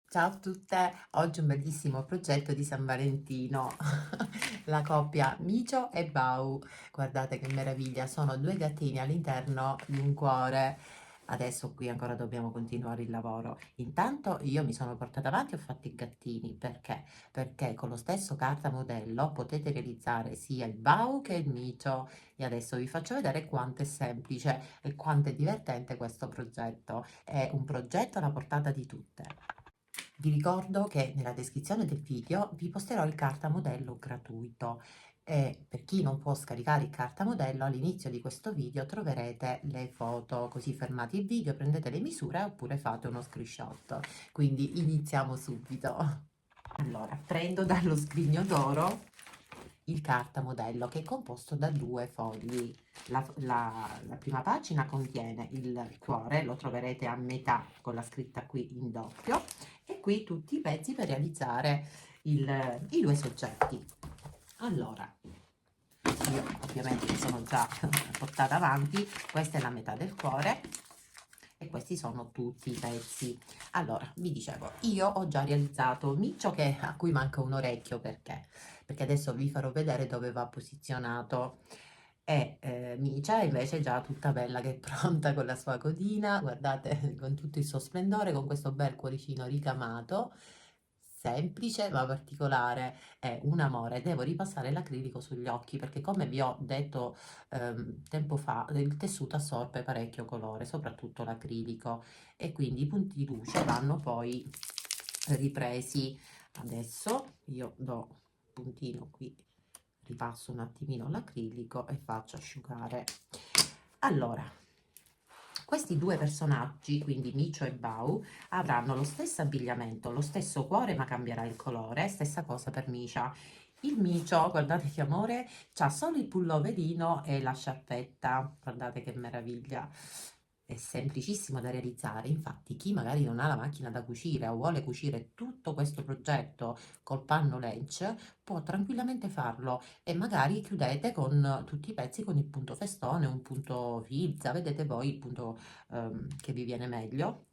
Ciao a tutte, oggi un bellissimo progetto di San Valentino, la coppia Micio e Bau. Guardate che meraviglia, sono due gattini all'interno di un cuore. Adesso qui ancora dobbiamo continuare il lavoro. Intanto io mi sono portata avanti e ho fatto i gattini, perché? Perché con lo stesso carta modello potete realizzare sia il Bau che il Micio. E adesso vi faccio vedere quanto è semplice e quanto è divertente questo progetto. È un progetto alla portata di tutte. Vi ricordo che nella descrizione del video vi posterò il cartamodello gratuito e per chi non può scaricare il cartamodello all'inizio di questo video troverete le foto, così fermate il video, prendete le misure oppure fate uno screenshot. Quindi iniziamo subito. Allora, prendo dallo scrigno d'oro il cartamodello che è composto da due fogli. La prima pagina contiene il cuore, lo troverete a metà con la scritta qui in doppio e qui tutti i pezzi per realizzare i due soggetti. Allora, io ovviamente mi sono già portata avanti, questa è la metà del cuore e questi sono tutti i pezzi. Allora, vi dicevo, io ho già realizzato il miccio a cui manca un orecchio, perché adesso vi farò vedere dove va posizionato. E Micia invece è già tutta bella che è pronta con la sua codina, guardate, con tutto il suo splendore, con questo bel cuoricino ricamato, semplice ma particolare, è un amore. Devo ripassare l'acrilico sugli occhi perché come vi ho detto tempo fa, il tessuto assorbe parecchio colore, soprattutto l'acrilico, e quindi i punti di luce vanno poi ripresi. Adesso io do un puntino qui, ripasso un attimino l'acrilico e faccio asciugare. Allora, questi due personaggi, quindi Micio e Bau, avranno lo stesso abbigliamento, lo stesso cuore, ma cambierà il colore. Stessa cosa per Micia. Il Micio, guardate che amore, c'ha solo il pulloverino e la sciarpetta. Guardate che meraviglia. È semplicissimo da realizzare, infatti chi magari non ha la macchina da cucire o vuole cucire tutto questo progetto col panno Lench può tranquillamente farlo e magari chiudete con tutti i pezzi con il punto festone, un punto filza, vedete voi il punto che vi viene meglio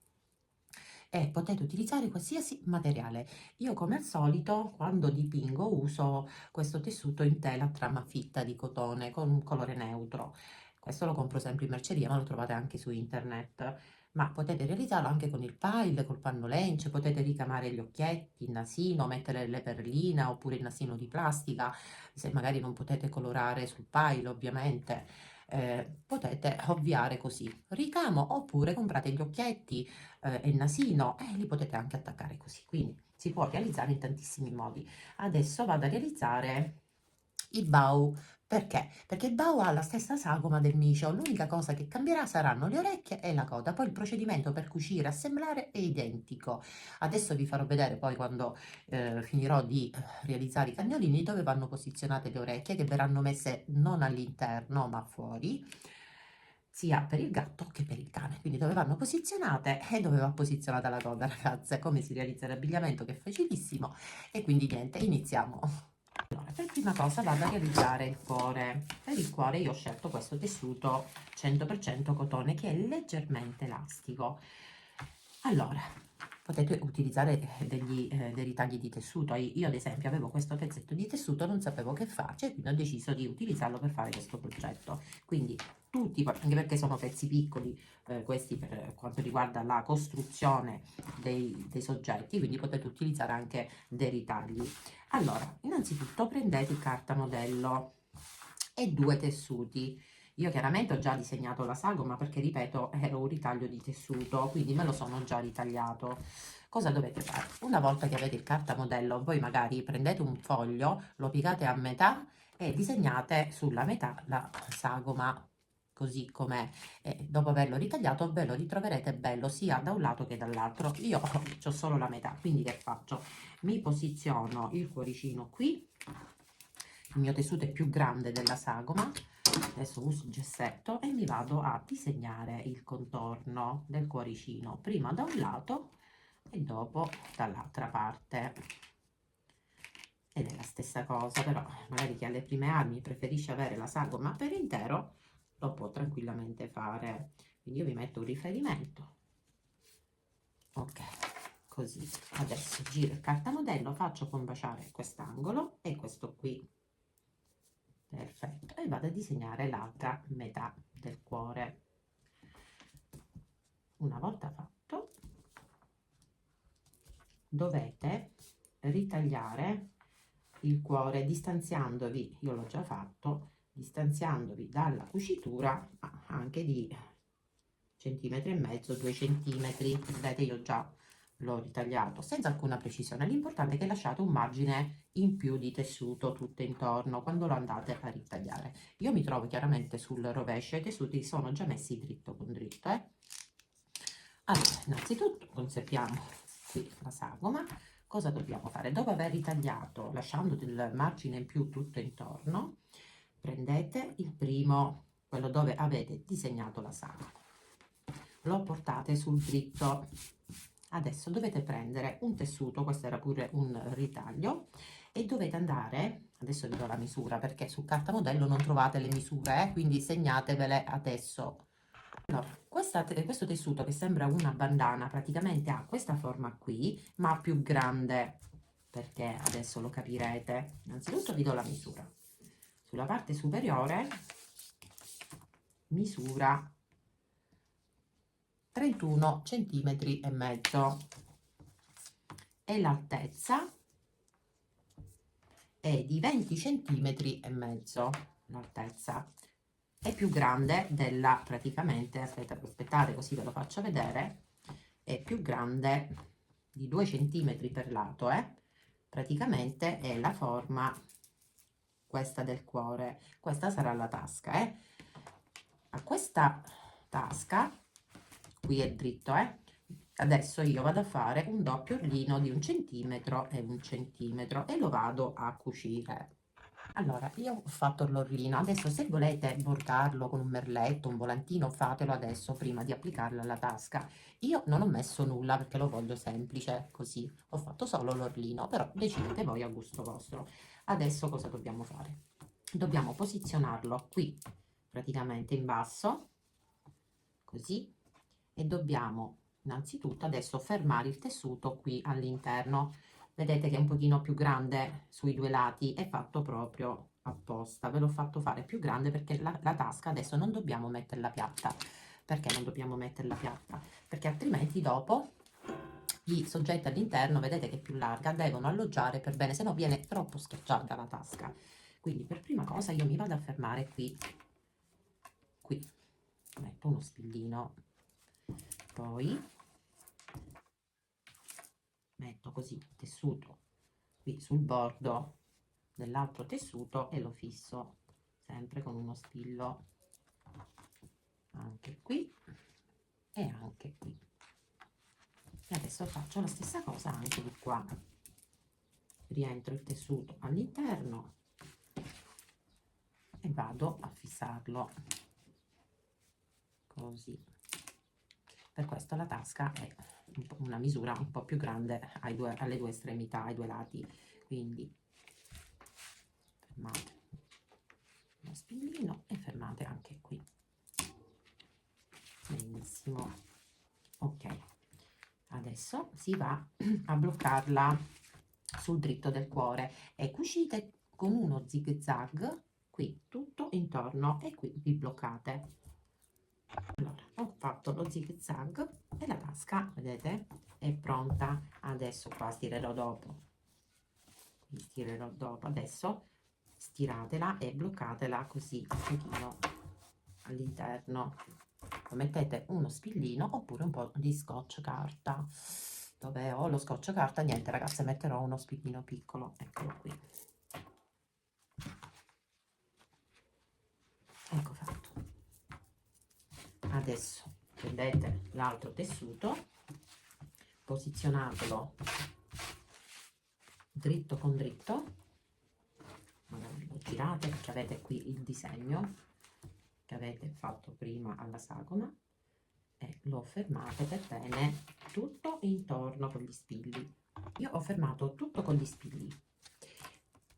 e potete utilizzare qualsiasi materiale. Io come al solito quando dipingo uso questo tessuto in tela a trama fitta di cotone con un colore neutro. Questo lo compro sempre in merceria, ma lo trovate anche su internet. Ma potete realizzarlo anche con il pile, col panno Lench, potete ricamare gli occhietti, il nasino, mettere le perline oppure il nasino di plastica, se magari non potete colorare sul pile ovviamente. Potete ovviare così ricamo oppure comprate gli occhietti e il nasino e li potete anche attaccare così, quindi si può realizzare in tantissimi modi. Adesso vado a realizzare il bau. Perché? Perché il bau ha la stessa sagoma del micio, l'unica cosa che cambierà saranno le orecchie e la coda, poi il procedimento per cucire e assemblare è identico. Adesso vi farò vedere poi quando finirò di realizzare i cagnolini dove vanno posizionate le orecchie che verranno messe non all'interno ma fuori sia per il gatto che per il cane, quindi dove vanno posizionate e dove va posizionata la coda, ragazze, come si realizza l'abbigliamento che è facilissimo e quindi niente, iniziamo. Allora, per prima cosa vado a realizzare il cuore. Per il cuore io ho scelto questo tessuto 100% cotone che è leggermente elastico. Allora, potete utilizzare dei ritagli di tessuto. Io ad esempio avevo questo pezzetto di tessuto, non sapevo che farci e quindi ho deciso di utilizzarlo per fare questo progetto. Quindi tutti, anche perché sono pezzi piccoli, questi per quanto riguarda la costruzione dei soggetti, quindi potete utilizzare anche dei ritagli. Allora, innanzitutto prendete carta modello e due tessuti. Io chiaramente ho già disegnato la sagoma perché, ripeto, era un ritaglio di tessuto, quindi me lo sono già ritagliato. Cosa dovete fare? Una volta che avete il carta modello, voi magari prendete un foglio, lo piegate a metà e disegnate sulla metà la sagoma così com'è. E dopo averlo ritagliato ve lo ritroverete bello sia da un lato che dall'altro. Io ho solo la metà, quindi che faccio? Mi posiziono il cuoricino qui, il mio tessuto è più grande della sagoma, adesso uso il gessetto e mi vado a disegnare il contorno del cuoricino, prima da un lato e dopo dall'altra parte. Ed è la stessa cosa, però magari chi alle prime armi preferisce avere la sagoma per intero, lo può tranquillamente fare. Quindi io vi metto un riferimento. Ok, così. Adesso giro il cartamodello, faccio combaciare quest'angolo e questo qui, perfetto, e vado a disegnare l'altra metà del cuore. Una volta fatto, dovete ritagliare il cuore distanziandovi, io l'ho già fatto, distanziandovi dalla cucitura anche di centimetri e mezzo, 2 centimetri. Vedete, io già l'ho ritagliato senza alcuna precisione. L'importante è che lasciate un margine in più di tessuto tutto intorno quando lo andate a ritagliare. Io mi trovo chiaramente sul rovescio, i tessuti sono già messi dritto con dritto. Allora, innanzitutto conserviamo qui la sagoma. Cosa dobbiamo fare? Dopo aver ritagliato, lasciando del margine in più tutto intorno, prendete il primo, quello dove avete disegnato la sagoma, lo portate sul dritto. Adesso dovete prendere un tessuto, questo era pure un ritaglio, e dovete andare, adesso vi do la misura perché sul cartamodello non trovate le misure, quindi segnatevele adesso. Allora, questo tessuto che sembra una bandana praticamente ha questa forma qui, ma più grande, perché adesso lo capirete. Innanzitutto vi do la misura. Sulla parte superiore misura 31 centimetri e mezzo e l'altezza è di 20 centimetri e mezzo. L'altezza è più grande della, praticamente, aspettate così ve lo faccio vedere, è più grande di 2 centimetri per lato, praticamente è la forma questa del cuore. Questa sarà la tasca, a questa tasca qui è dritto, adesso io vado a fare un doppio orlino di 1 centimetro e 1 centimetro e lo vado a cucire. Allora, io ho fatto l'orlino, adesso se volete bordarlo con un merletto, un volantino, fatelo adesso prima di applicarlo alla tasca. Io non ho messo nulla perché lo voglio semplice, così ho fatto solo l'orlino, però decidete voi a gusto vostro. Adesso cosa dobbiamo fare? Dobbiamo posizionarlo qui, praticamente in basso, così, e dobbiamo innanzitutto adesso fermare il tessuto qui all'interno. Vedete che è un pochino più grande sui due lati, è fatto proprio apposta, ve l'ho fatto fare più grande perché la tasca adesso non dobbiamo metterla piatta. Perché non dobbiamo metterla piatta? Perché altrimenti dopo i soggetti all'interno, vedete che è più larga, devono alloggiare per bene, se no viene troppo schiacciata la tasca. Quindi per prima cosa io mi vado a fermare qui, metto uno spillino, poi metto così il tessuto qui sul bordo dell'altro tessuto e lo fisso sempre con uno spillo anche qui e anche qui. E adesso faccio la stessa cosa anche di qua, rientro il tessuto all'interno e vado a fissarlo così. Per questo la tasca è una misura un po' più grande alle due estremità, ai due lati, quindi fermate uno spillino e fermate anche qui. Benissimo, ok, adesso si va a bloccarla sul dritto del cuore e cucite con uno zig zag qui tutto intorno e qui vi bloccate. Allora, ho fatto lo zig zag e la tasca, vedete, è pronta. Adesso qua stirerò dopo, adesso stiratela e bloccatela così un pochino all'interno. Mettete uno spillino oppure un po' di scotch carta. Dove ho lo scotch carta, niente ragazze, metterò uno spillino piccolo, eccolo qui. Ecco fatto. Adesso prendete l'altro tessuto, posizionatelo dritto con dritto, magari lo girate perché avete qui il disegno che avete fatto prima alla sagoma e lo fermate per bene tutto intorno con gli spilli. Io ho fermato tutto con gli spilli.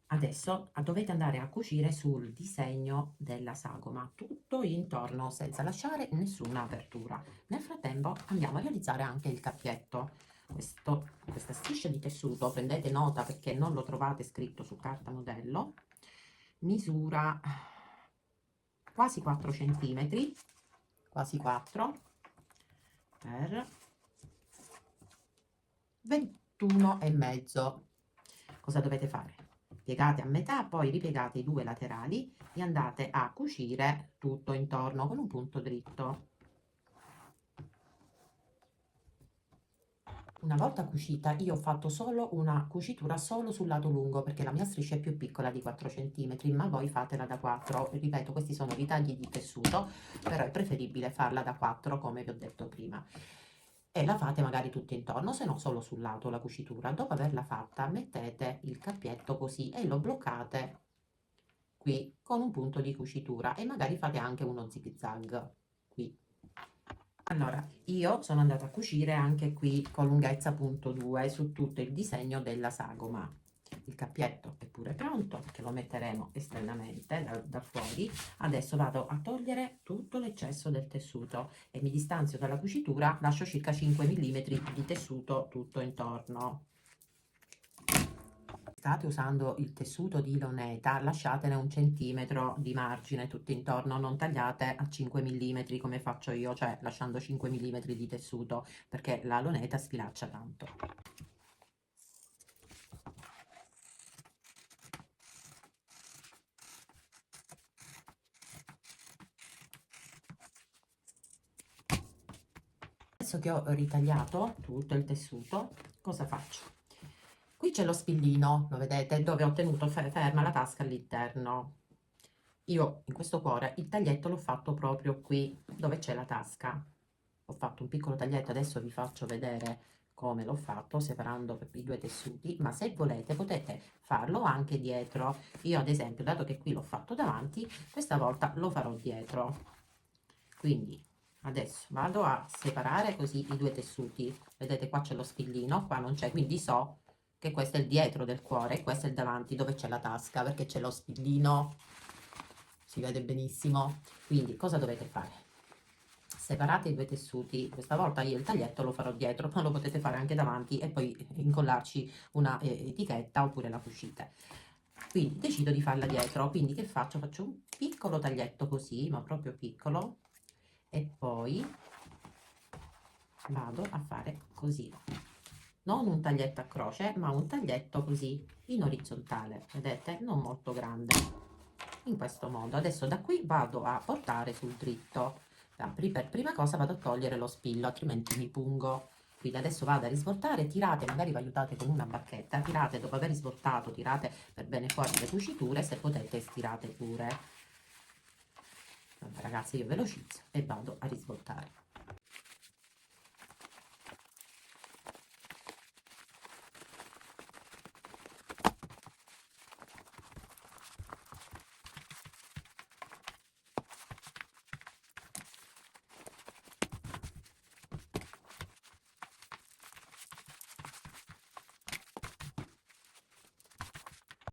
Adesso dovete andare a cucire sul disegno della sagoma, tutto intorno senza lasciare nessuna apertura. Nel frattempo andiamo a realizzare anche il cappietto. questa striscia di tessuto, prendete nota perché non lo trovate scritto su carta modello, misura quasi 4 centimetri, quasi 4 per 21 e mezzo. Cosa dovete fare? Piegate a metà, poi ripiegate i due laterali e andate a cucire tutto intorno con un punto dritto. Una volta cucita, io ho fatto solo una cucitura solo sul lato lungo perché la mia striscia è più piccola di 4 cm, ma voi fatela da 4. Ripeto, questi sono ritagli di tessuto, però è preferibile farla da 4 come vi ho detto prima. E la fate magari tutto intorno, se no solo sul lato la cucitura. Dopo averla fatta, mettete il cappietto così e lo bloccate qui con un punto di cucitura e magari fate anche uno zig zag qui. Allora, io sono andata a cucire anche qui con lunghezza punto 2 su tutto il disegno della sagoma. Il cappietto è pure pronto, che lo metteremo esternamente da fuori. Adesso vado a togliere tutto l'eccesso del tessuto e mi distanzio dalla cucitura, lascio circa 5 mm di tessuto tutto intorno. State usando il tessuto di loneta, lasciatene 1 centimetro di margine tutto intorno, non tagliate a 5 mm come faccio io, cioè lasciando 5 mm di tessuto, perché la loneta sfilaccia tanto. Adesso che ho ritagliato tutto il tessuto, cosa faccio? Qui c'è lo spillino, lo vedete, dove ho tenuto ferma la tasca all'interno. Io in questo cuore il taglietto l'ho fatto proprio qui, dove c'è la tasca. Ho fatto un piccolo taglietto, adesso vi faccio vedere come l'ho fatto, separando i due tessuti, ma se volete potete farlo anche dietro. Io ad esempio, dato che qui l'ho fatto davanti, questa volta lo farò dietro. Quindi adesso vado a separare così i due tessuti. Vedete, qua c'è lo spillino, qua non c'è, quindi so che questo è il dietro del cuore e questo è il davanti dove c'è la tasca, perché c'è lo spillino, si vede benissimo. Quindi cosa dovete fare? Separate i due tessuti, questa volta io il taglietto lo farò dietro, ma lo potete fare anche davanti e poi incollarci una etichetta oppure la cucite. Quindi decido di farla dietro, quindi che faccio? Faccio un piccolo taglietto così, ma proprio piccolo, e poi vado a fare così, non un taglietto a croce, ma un taglietto così in orizzontale, vedete? Non molto grande, in questo modo. Adesso da qui vado a portare sul dritto. Per prima cosa vado a togliere lo spillo, altrimenti mi pungo. Quindi adesso vado a risvoltare, tirate, magari vi aiutate con una bacchetta, tirate, dopo aver svoltato, tirate per bene fuori le cuciture, se potete stirate pure. Vabbè, ragazzi, io velocizzo e vado a risvoltare.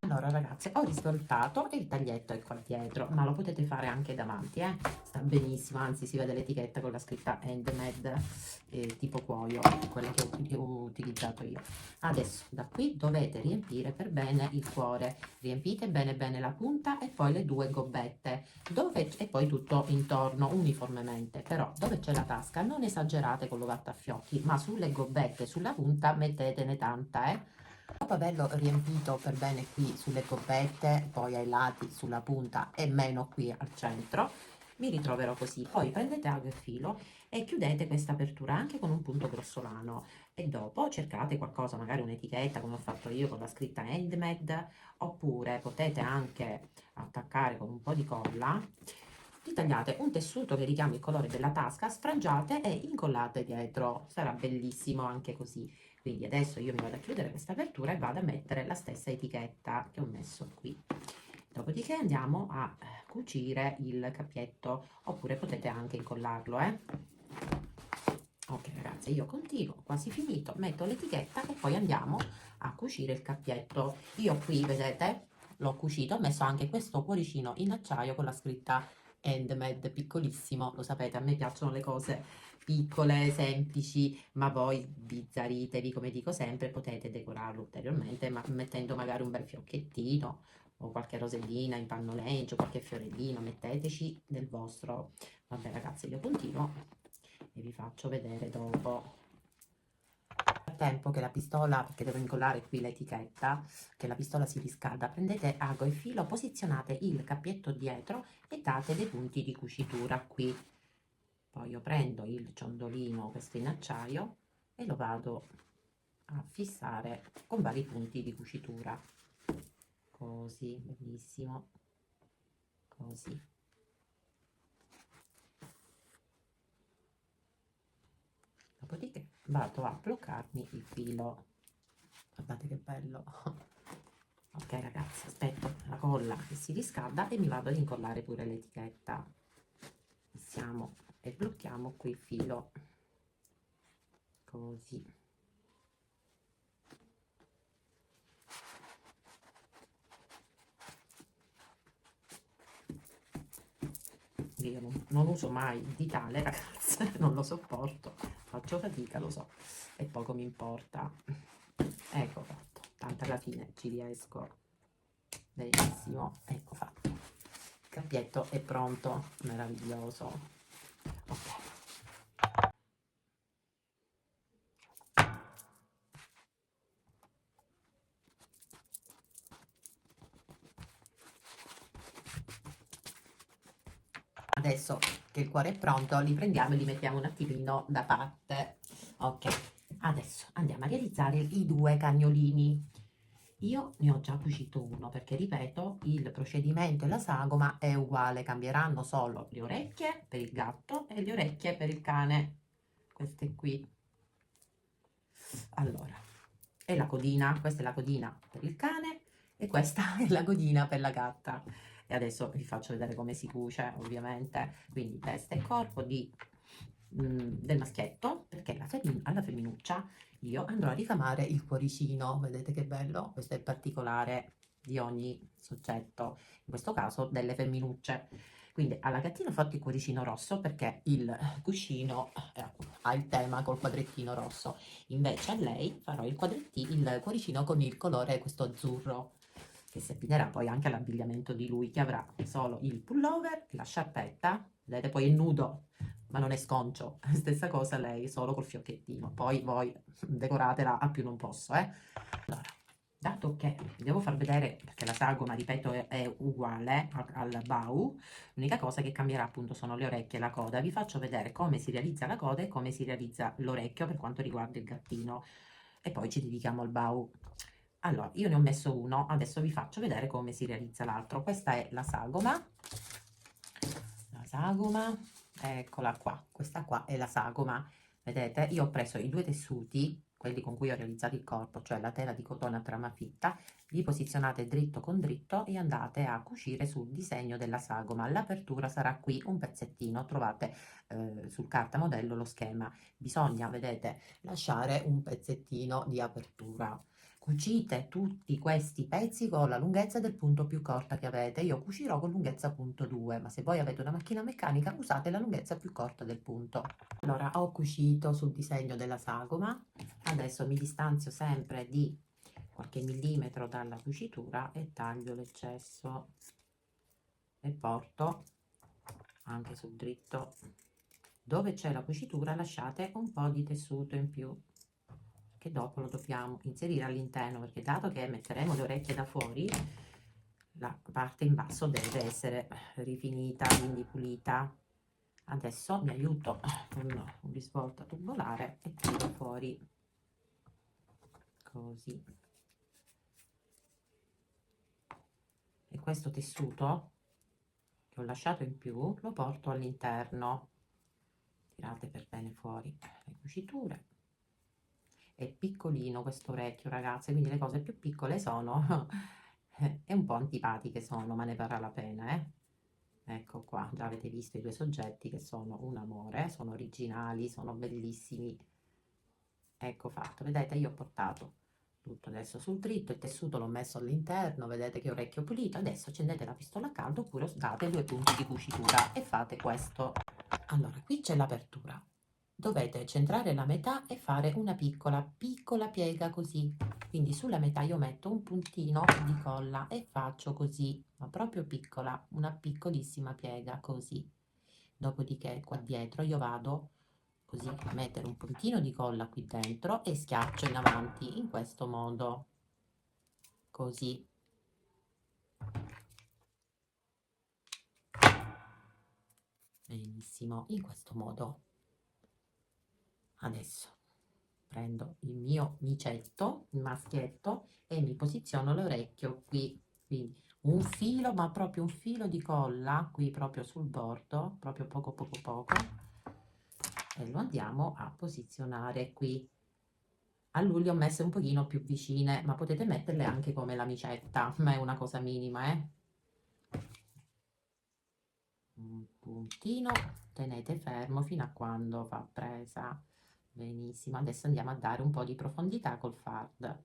Allora ragazze, ho risvoltato e il taglietto è qua dietro, ma lo potete fare anche davanti, sta benissimo, anzi si vede l'etichetta con la scritta handmade tipo cuoio, quella che ho utilizzato io. Adesso da qui dovete riempire per bene il cuore, riempite bene bene la punta e poi le due gobbette, e poi tutto intorno uniformemente, però dove c'è la tasca non esagerate con l'ovattafiocchi, ma sulle gobbette, sulla punta mettetene tanta, Dopo averlo riempito per bene qui sulle coppette, poi ai lati, sulla punta e meno qui al centro, mi ritroverò così. Poi prendete ago e filo e chiudete questa apertura anche con un punto grossolano e dopo cercate qualcosa, magari un'etichetta come ho fatto io con la scritta handmade, oppure potete anche attaccare con un po' di colla. Ritagliate un tessuto che richiami il colore della tasca, sfrangiate e incollate dietro, sarà bellissimo anche così. Quindi adesso io mi vado a chiudere questa apertura e vado a mettere la stessa etichetta che ho messo qui. Dopodiché andiamo a cucire il cappietto, oppure potete anche incollarlo, Ok ragazzi, io continuo, quasi finito, metto l'etichetta e poi andiamo a cucire il cappietto. Io qui, vedete, l'ho cucito, ho messo anche questo cuoricino in acciaio con la scritta handmade piccolissimo, lo sapete, a me piacciono le cose piccole, semplici, ma voi bizzarritevi, come dico sempre, potete decorarlo ulteriormente, ma mettendo magari un bel fiocchettino o qualche rosellina in pannoleggio, qualche fiorellino, metteteci del vostro. Vabbè ragazzi, io continuo e vi faccio vedere dopo. Tempo che la pistola, perché devo incollare qui l'etichetta, che la pistola si riscalda, prendete ago e filo, posizionate il cappietto dietro e date dei punti di cucitura qui. Poi io prendo il ciondolino, questo in acciaio, e lo vado a fissare con vari punti di cucitura. Così, benissimo, così. Dopodiché vado a bloccarmi il filo. Guardate che bello. Ok ragazzi, aspetto la colla che si riscalda e mi vado ad incollare pure l'etichetta. Fissiamo e blocchiamo qui il filo. Così. Io non uso mai il ditale, ragazze, non lo sopporto, faccio fatica, lo so, e poco mi importa. Ecco fatto, tanto alla fine ci riesco. Benissimo, ecco fatto. Il cappietto è pronto, meraviglioso. Ok. Adesso che il cuore è pronto, li prendiamo e li mettiamo un attimino da parte. Ok, adesso andiamo a realizzare i due cagnolini. Io ne ho già cucito uno perché, ripeto, il procedimento e la sagoma è uguale, cambieranno solo le orecchie per il gatto e le orecchie per il cane. Queste qui. Allora, e la codina, questa è la codina per il cane e questa è la codina per la gatta. E adesso vi faccio vedere come si cuce, ovviamente. Quindi testa e corpo del maschietto, perché alla femminuccia io andrò a ricamare il cuoricino. Vedete che bello? Questo è il particolare di ogni soggetto, in questo caso delle femminucce. Quindi alla gattina ho fatto il cuoricino rosso perché il cuscino ha il tema col quadrettino rosso. Invece a lei farò il cuoricino con il colore questo azzurro, che si abbinerà poi anche all'abbigliamento di lui, che avrà solo il pullover, la sciarpetta, vedete poi è nudo, ma non è sconcio, stessa cosa lei, solo col fiocchettino, poi voi decoratela a più non posso, Allora, dato che vi devo far vedere, perché la sagoma, ripeto, è uguale al bau, l'unica cosa che cambierà appunto sono le orecchie e la coda, vi faccio vedere come si realizza la coda e come si realizza l'orecchio per quanto riguarda il gattino, e poi ci dedichiamo al bau. Allora, io ne ho messo uno, adesso vi faccio vedere come si realizza l'altro. Questa è la sagoma, eccola qua, questa qua è la sagoma. Vedete, io ho preso i due tessuti, quelli con cui ho realizzato il corpo, cioè la tela di cotone a trama fitta, li posizionate dritto con dritto e andate a cucire sul disegno della sagoma. L'apertura sarà qui un pezzettino, trovate sul cartamodello lo schema. Bisogna, vedete, lasciare un pezzettino di apertura. Cucite tutti questi pezzi con la lunghezza del punto più corta che avete. Io cucirò con lunghezza punto 2, ma se voi avete una macchina meccanica usate la lunghezza più corta del punto. Allora, ho cucito sul disegno della sagoma, adesso mi distanzio sempre di qualche millimetro dalla cucitura e taglio l'eccesso e porto anche sul dritto. Dove c'è la cucitura lasciate un po' di tessuto in più, che dopo lo dobbiamo inserire all'interno, perché dato che metteremo le orecchie da fuori, la parte in basso deve essere rifinita, quindi pulita. Adesso mi aiuto con un risvolto tubolare e tiro fuori così. E questo tessuto che ho lasciato in più lo porto all'interno. Tirate per bene fuori le cuciture. È piccolino questo orecchio, ragazze, quindi le cose più piccole sono e un po' antipatiche sono, ma ne varrà la pena, Ecco qua, già avete visto i due soggetti che sono un amore, sono originali, sono bellissimi. Ecco fatto, vedete, io ho portato tutto adesso sul dritto, il tessuto l'ho messo all'interno, vedete che orecchio pulito. Adesso accendete la pistola a caldo oppure date 2 punti di cucitura e fate questo. Allora, qui c'è l'apertura. Dovete centrare la metà e fare una piccola, piccola piega così. Quindi sulla metà io metto un puntino di colla e faccio così, ma proprio piccola, una piccolissima piega così. Dopodiché qua dietro io vado così a mettere un puntino di colla qui dentro e schiaccio in avanti in questo modo, così. Benissimo, in questo modo. Adesso prendo il mio micetto, il maschietto, e mi posiziono l'orecchio qui, quindi un filo, ma proprio un filo di colla qui proprio sul bordo, proprio poco poco poco, e lo andiamo a posizionare qui. A lui le ho messe un pochino più vicine, ma potete metterle anche come lamicetta, ma è una cosa minima, un puntino, tenete fermo fino a quando fa presa. Benissimo, adesso andiamo a dare un po' di profondità col fard.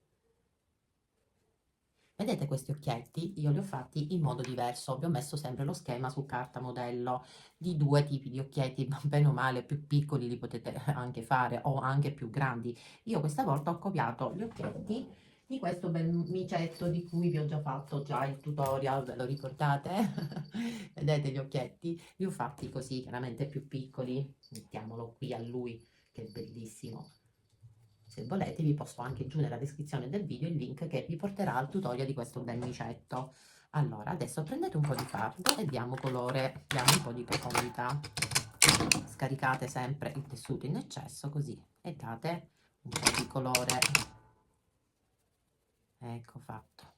Vedete questi occhietti? Io li ho fatti in modo diverso, vi ho messo sempre lo schema su carta modello di 2 tipi di occhietti, bene o male più piccoli li potete anche fare o anche più grandi. Io questa volta ho copiato gli occhietti di questo bel micetto di cui vi ho già fatto il tutorial, ve lo ricordate? Vedete gli occhietti? Li ho fatti così, chiaramente più piccoli. Mettiamolo qui a lui, che è bellissimo. Se volete vi posso anche giù nella descrizione del video il link che vi porterà al tutorial di questo bel micetto. Allora, adesso prendete un po' di fardo e diamo colore, diamo un po' di profondità. Scaricate sempre il tessuto in eccesso così e date un po' di colore. Ecco fatto.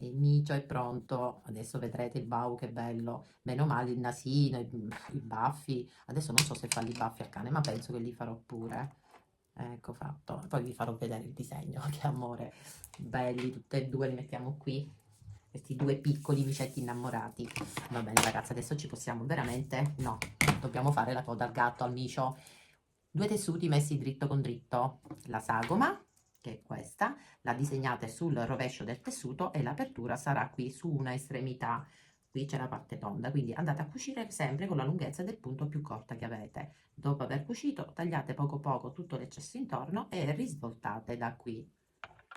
Il micio è pronto, adesso vedrete il bau che bello, meno male il nasino, i baffi, adesso non so se fargli i baffi al cane, ma penso che li farò pure. Ecco fatto, poi vi farò vedere il disegno, che amore, belli tutti e due, li mettiamo qui, questi due piccoli micetti innamorati. Va bene ragazzi, adesso ci possiamo veramente, no, dobbiamo fare la coda al gatto, al micio. 2 tessuti messi dritto con dritto, la sagoma, che è questa, la disegnate sul rovescio del tessuto e l'apertura sarà qui su una estremità. Qui c'è la parte tonda, quindi andate a cucire sempre con la lunghezza del punto più corta che avete. Dopo aver cucito, tagliate poco poco tutto l'eccesso intorno e risvoltate da qui.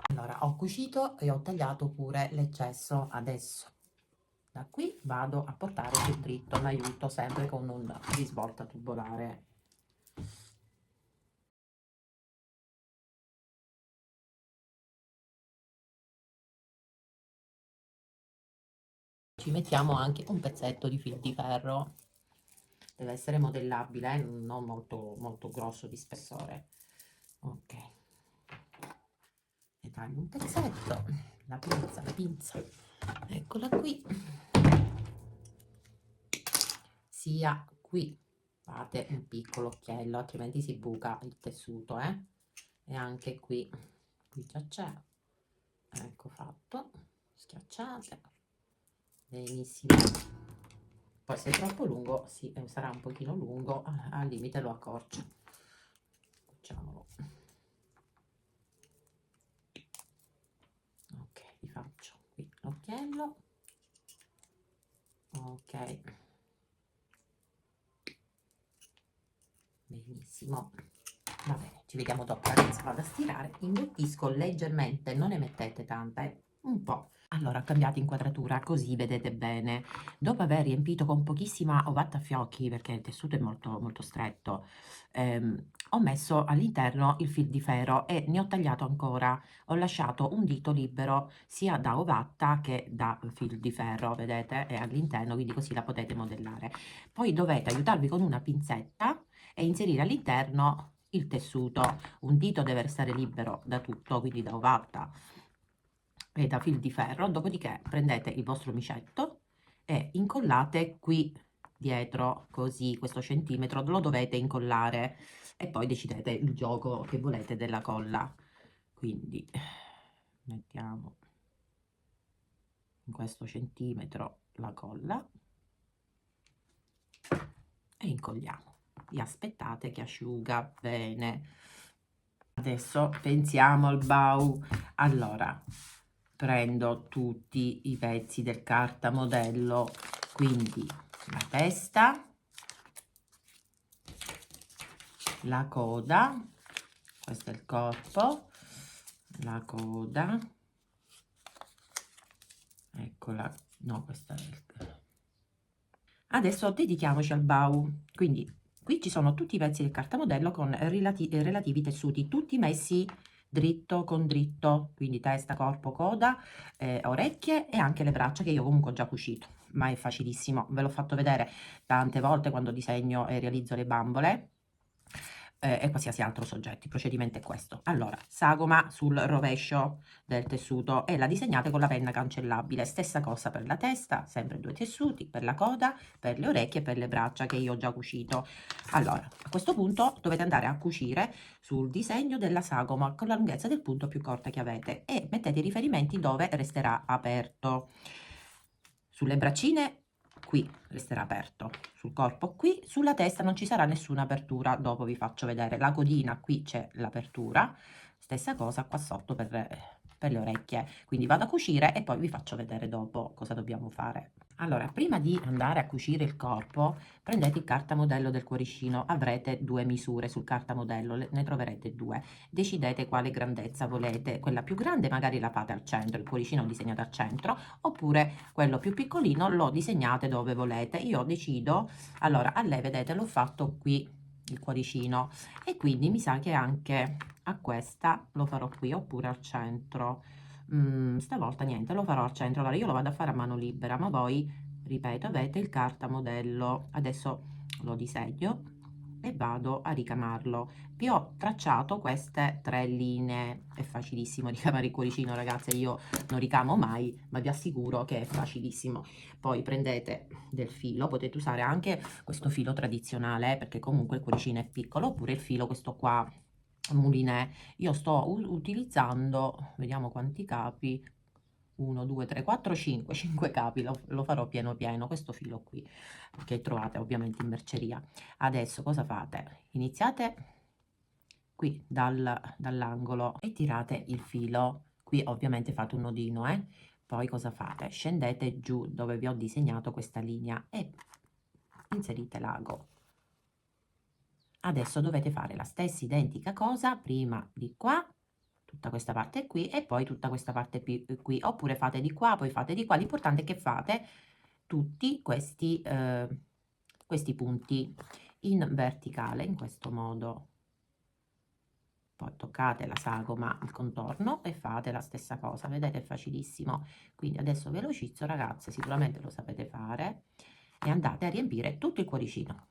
Allora, ho cucito e ho tagliato pure l'eccesso. Adesso da qui vado a portare sul dritto, in aiuto sempre con un risvolta tubolare. Ci mettiamo anche un pezzetto di fil di ferro, deve essere modellabile, non molto, molto grosso di spessore. Ok, ne taglio un pezzetto, la pinza, eccola qui, sia qui fate un piccolo occhiello, altrimenti si buca il tessuto, e anche qui già c'è, ecco fatto, schiacciate, benissimo. Poi se è troppo lungo, sì, sarà un pochino lungo, al limite lo accorcio. Facciamolo. Ok, vi faccio qui l'occhiello. Ok. Benissimo. Va bene, ci vediamo dopo. Adesso vado a stirare, imbruttisco leggermente, non ne mettete tanta, un po'. Allora, ho cambiato inquadratura, così vedete bene. Dopo aver riempito con pochissima ovatta a fiocchi, perché il tessuto è molto, molto stretto, ho messo all'interno il fil di ferro e ne ho tagliato ancora. Ho lasciato un dito libero sia da ovatta che da fil di ferro, vedete? È all'interno, quindi così la potete modellare. Poi dovete aiutarvi con una pinzetta e inserire all'interno il tessuto. Un dito deve restare libero da tutto, quindi da ovatta e da fil di ferro. Dopodiché prendete il vostro micetto e incollate qui dietro, così questo centimetro lo dovete incollare e poi decidete il gioco che volete della colla. Quindi mettiamo in questo centimetro la colla e incolliamo. e aspettate che asciuga bene. Adesso pensiamo al bau. Allora, prendo tutti i pezzi del cartamodello, quindi la testa, la coda, questo è il corpo, la coda, eccola, no, questa è adesso dedichiamoci al bau. Quindi qui ci sono tutti i pezzi del cartamodello con relativi tessuti, tutti messi dritto con dritto, quindi testa, corpo, coda, orecchie e anche le braccia che io comunque ho già cucito, ma è facilissimo, ve l'ho fatto vedere tante volte quando disegno e realizzo le bambole e qualsiasi altro soggetto. Il procedimento è questo. Allora, sagoma sul rovescio del tessuto e la disegnate con la penna cancellabile. Stessa cosa per la testa, sempre 2 tessuti, per la coda, per le orecchie e per le braccia che io ho già cucito. Allora, a questo punto dovete andare a cucire sul disegno della sagoma con la lunghezza del punto più corta che avete e mettete i riferimenti dove resterà aperto. Sulle braccine qui resterà aperto, sul corpo qui, sulla testa non ci sarà nessuna apertura, dopo vi faccio vedere la codina, qui c'è l'apertura, stessa cosa qua sotto per le orecchie, quindi vado a cucire e poi vi faccio vedere dopo cosa dobbiamo fare. Allora, prima di andare a cucire il corpo, prendete il cartamodello del cuoricino, avrete 2 misure sul cartamodello, ne troverete 2, decidete quale grandezza volete, quella più grande magari la fate al centro, il cuoricino disegnato al centro, oppure quello più piccolino lo disegnate dove volete. Io decido, allora a lei vedete l'ho fatto qui il cuoricino e quindi mi sa che anche a questa lo farò qui oppure al centro. Stavolta niente, lo farò al centro. Allora io lo vado a fare a mano libera, ma voi, ripeto, avete il cartamodello. Adesso lo disegno e vado a ricamarlo. Vi ho tracciato queste 3 linee, è facilissimo ricamare il cuoricino ragazze, io non ricamo mai, ma vi assicuro che è facilissimo. Poi prendete del filo, potete usare anche questo filo tradizionale, perché comunque il cuoricino è piccolo, oppure il filo questo qua, mulinè. Io sto utilizzando, vediamo quanti capi, 1, 2, 3, 4, 5, 5 capi, lo farò pieno pieno, questo filo qui, che trovate ovviamente in merceria. Adesso cosa fate? Iniziate qui dall'angolo e tirate il filo, qui ovviamente fate un nodino, poi cosa fate? Scendete giù dove vi ho disegnato questa linea e inserite l'ago. Adesso dovete fare la stessa identica cosa, prima di qua, tutta questa parte qui e poi tutta questa parte qui, oppure fate di qua, poi fate di qua, l'importante è che fate tutti questi punti in verticale, in questo modo. Poi toccate la sagoma, il contorno e fate la stessa cosa, vedete è facilissimo. Quindi adesso velocizzo ragazze, sicuramente lo sapete fare e andate a riempire tutto il cuoricino.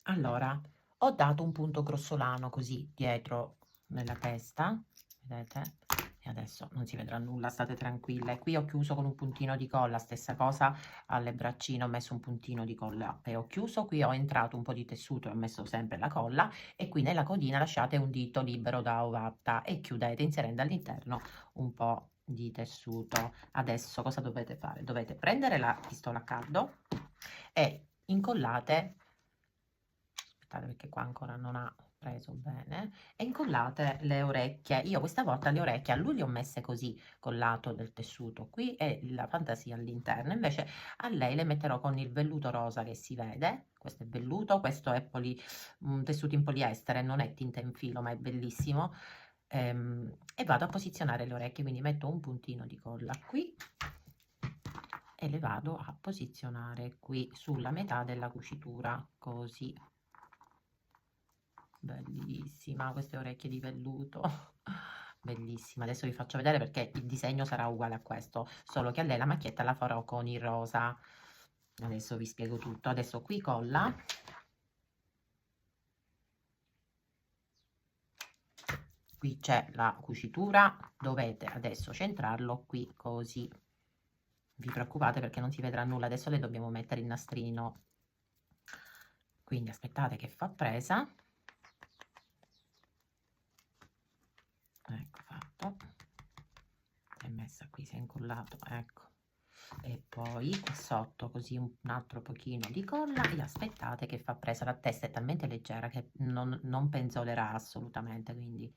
Allora, ho dato un punto grossolano così dietro nella testa, vedete? E adesso non si vedrà nulla, state tranquille. Qui ho chiuso con un puntino di colla, stessa cosa alle braccine, ho messo un puntino di colla e ho chiuso. Qui ho entrato un po' di tessuto e ho messo sempre la colla e qui nella codina lasciate un dito libero da ovatta e chiudete inserendo all'interno un po' di tessuto. Adesso cosa dovete fare? Dovete prendere la pistola a caldo e incollate, aspettate perché qua ancora non ha preso bene, e incollate le orecchie. Io questa volta le orecchie a lui le ho messe così col lato del tessuto qui e la fantasia all'interno, invece a lei le metterò con il velluto rosa che si vede. Questo è velluto, questo è tessuto in poliestere, non è tinta in filo ma è bellissimo. E vado a posizionare le orecchie, quindi metto un puntino di colla qui e le vado a posizionare qui sulla metà della cucitura, così. Bellissima, queste orecchie di velluto. Bellissima, adesso vi faccio vedere perché il disegno sarà uguale a questo, solo che a lei la macchietta la farò con il rosa. Adesso vi spiego tutto. Adesso qui colla qui c'è la cucitura, dovete adesso centrarlo qui così. Vi preoccupate perché non si vedrà nulla, adesso le dobbiamo mettere il nastrino, quindi aspettate che fa presa. Ecco fatto, è messa qui, si è incollato, ecco, e poi qua sotto così un altro pochino di colla e aspettate che fa presa. La testa è talmente leggera che non penzolerà assolutamente, quindi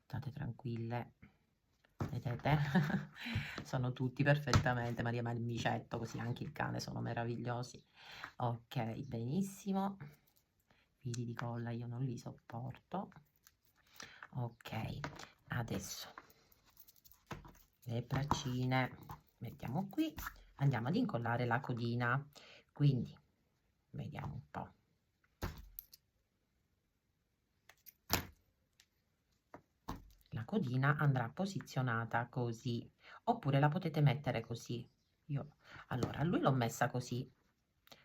state tranquille. Vedete? Sono tutti perfettamente, Maria Marmicetto, così anche il cane, sono meravigliosi. Ok, benissimo. Fili di colla io non li sopporto. Ok, adesso le braccine mettiamo qui, andiamo ad incollare la codina, quindi vediamo un po'. La codina andrà posizionata così, oppure la potete mettere così. Io allora, a lui l'ho messa così,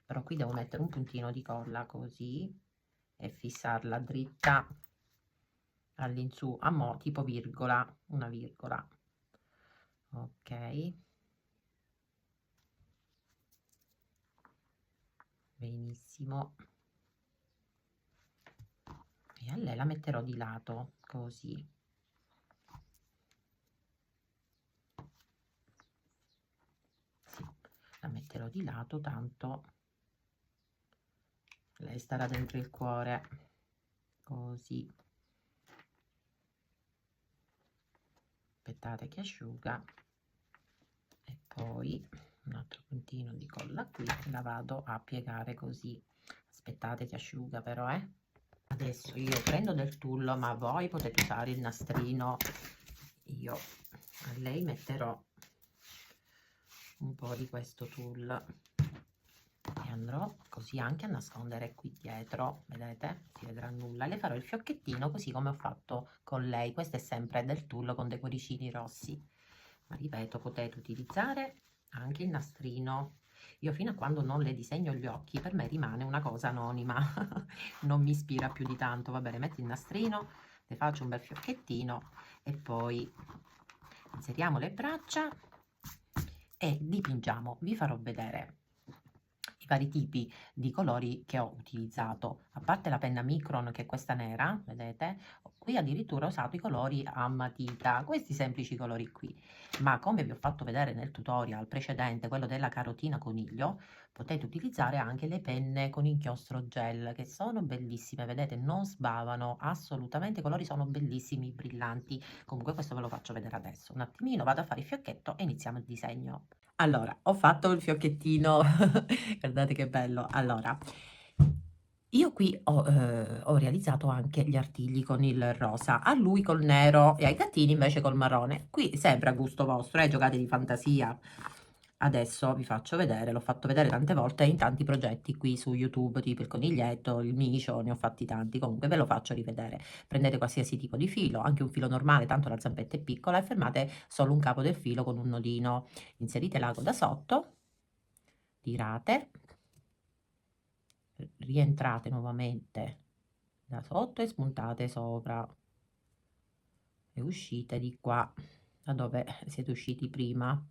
però qui devo mettere un puntino di colla così e fissarla dritta all'insù, a mo' tipo virgola, una virgola. Ok, benissimo, e a lei la metterò di lato così. Sì, la metterò di lato, tanto lei starà dentro il cuore così. Aspettate che asciuga e poi un altro puntino di colla qui, la vado a piegare così. Aspettate che asciuga però, adesso io prendo del tullo, ma voi potete usare il nastrino. Io a lei metterò un po' di questo tulle e andrò così anche a nascondere qui dietro, vedete, si vedrà nulla. Le farò il fiocchettino così come ho fatto con lei. Questo è sempre del tullo con dei cuoricini rossi, ma ripeto, potete utilizzare anche il nastrino. Io fino a quando non le disegno gli occhi per me rimane una cosa anonima non mi ispira più di tanto. Va bene, metti il nastrino, le faccio un bel fiocchettino e poi inseriamo le braccia e dipingiamo. Vi farò vedere i vari tipi di colori che ho utilizzato. A parte la penna Micron, che è questa nera, vedete, qui addirittura ho usato i colori a matita, questi semplici colori qui, ma come vi ho fatto vedere nel tutorial precedente, quello della carotina coniglio, potete utilizzare anche le penne con inchiostro gel, che sono bellissime, vedete, non sbavano assolutamente, i colori sono bellissimi, brillanti. Comunque questo ve lo faccio vedere adesso. Un attimino vado a fare il fiocchetto e iniziamo il disegno. Allora, ho fatto il fiocchettino, guardate che bello. Allora, io qui ho realizzato anche gli artigli con il rosa, a lui col nero e ai gattini invece col marrone. Qui sempre a gusto vostro, giocate di fantasia. Adesso vi faccio vedere, l'ho fatto vedere tante volte in tanti progetti qui su YouTube, tipo il coniglietto, il micio, ne ho fatti tanti, comunque ve lo faccio rivedere. Prendete qualsiasi tipo di filo, anche un filo normale, tanto la zampetta è piccola, e fermate solo un capo del filo con un nodino. Inserite l'ago da sotto, tirate, rientrate nuovamente da sotto e spuntate sopra e uscite di qua da dove siete usciti prima,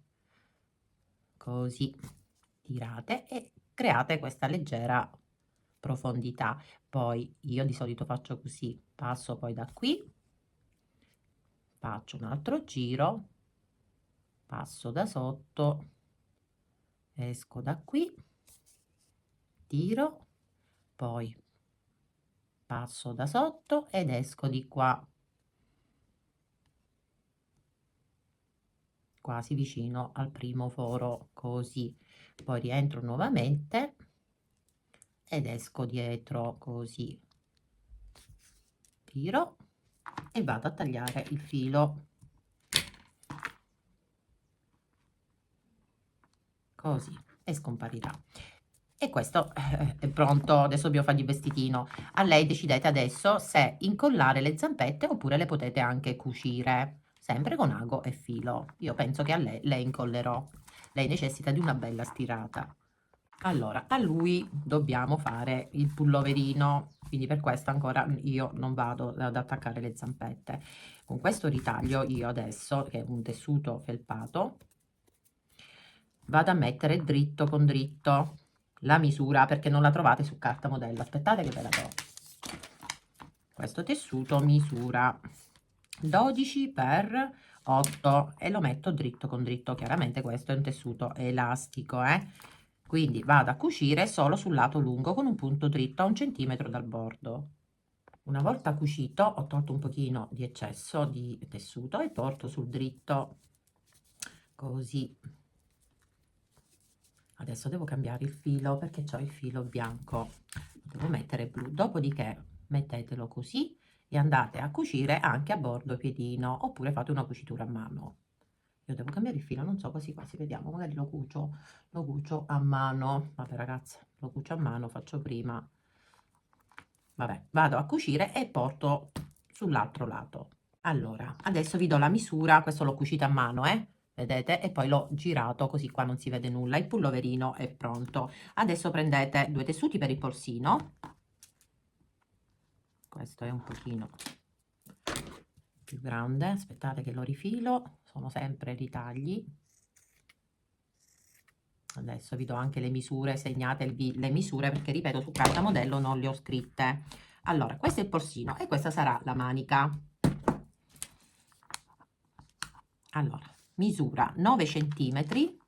così tirate e create questa leggera profondità. Poi io di solito faccio così, passo poi da qui, faccio un altro giro, passo da sotto, esco da qui, tiro, poi passo da sotto ed esco di qua, quasi vicino al primo foro, così. Poi rientro nuovamente ed esco dietro così, tiro e vado a tagliare il filo così e scomparirà. E questo è pronto. Adesso dobbiamo fargli il vestitino. A lei decidete adesso se incollare le zampette oppure le potete anche cucire, sempre con ago e filo. Io penso che a lei le incollerò. Lei necessita di una bella stirata. Allora, a lui dobbiamo fare il pulloverino, quindi per questo ancora io non vado ad attaccare le zampette. Con questo ritaglio io adesso, che è un tessuto felpato, vado a mettere dritto con dritto la misura, perché non la trovate su carta modello. Aspettate che ve la do. Questo tessuto misura 12 per 8 e lo metto dritto con dritto. Chiaramente questo è un tessuto elastico, quindi vado a cucire solo sul lato lungo con un punto dritto a 1 centimetro dal bordo. Una volta cucito ho tolto un pochino di eccesso di tessuto e porto sul dritto così. Adesso devo cambiare il filo perché ho il filo bianco, devo mettere blu. Dopodiché mettetelo così e andate a cucire anche a bordo piedino, oppure fate una cucitura a mano. Io devo cambiare il filo, non so, quasi quasi, vediamo, magari lo cucio a mano. Vabbè ragazzi, lo cucio a mano, faccio prima. Vabbè, vado a cucire e porto sull'altro lato. Allora, adesso vi do la misura, questo l'ho cucito a mano, vedete? E poi l'ho girato così qua non si vede nulla. Il pulloverino è pronto. Adesso prendete 2 tessuti per il polsino. Questo è un pochino più grande, aspettate che lo rifilo, sono sempre ritagli. Adesso vi do anche le misure, segnatevi le misure perché ripeto su carta modello non le ho scritte. Allora, questo è il polsino e questa sarà la manica. Allora, misura 9 centimetri